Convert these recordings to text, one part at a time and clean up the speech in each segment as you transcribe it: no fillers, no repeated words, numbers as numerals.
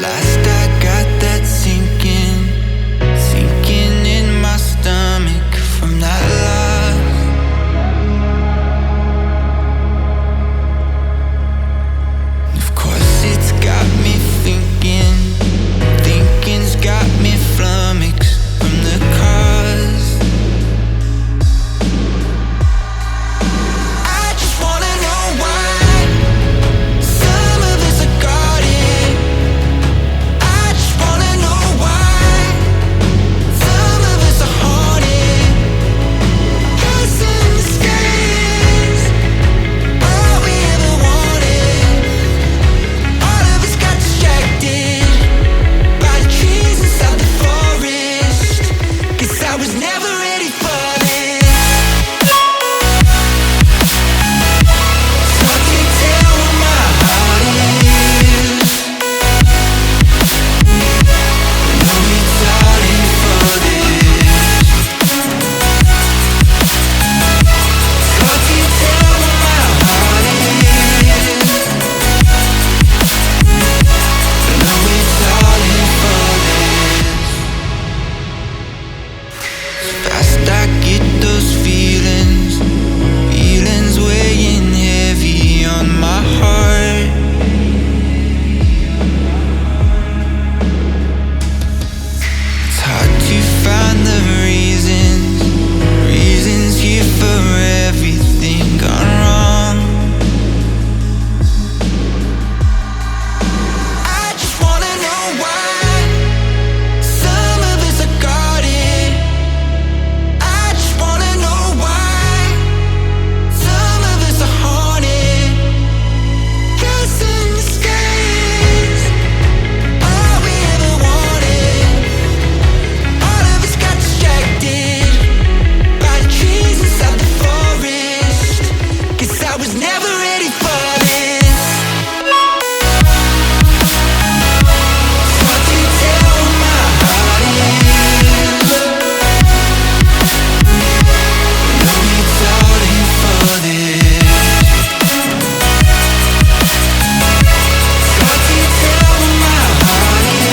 Last I got that sinking in my stomach from that loss. Of course it's got me thinking's got me flummoxed from the cause. I just wanna know why some of us are guarded. I just wanna know why some of us are haunted. Cause in the skies, all we ever wanted. All of us got distracted by the trees inside the forest. Cause I was never ready for this. So I can't tell where my heart is. No need darling for this. So I can't tell where my heart is. No need darling for this. Fast I get those feelings weighing heavy on my heart. It's hard to find the reasons here for everything gone wrong. I just wanna know why some of us are guarded. I just wanna know why some of us are haunted. Cause in the skies, all we ever wanted. All of us got distracted by the trees inside the forest. Cause I was never ready for this. So I can't tell where my heart is. No need darling for this. So I can't tell where my heart is.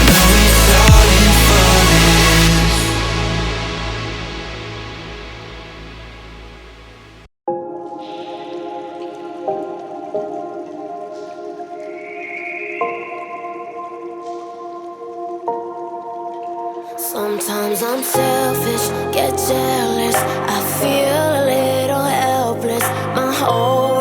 No need darling for this. Sometimes I'm selfish, get jealous. I feel a little helpless. My whole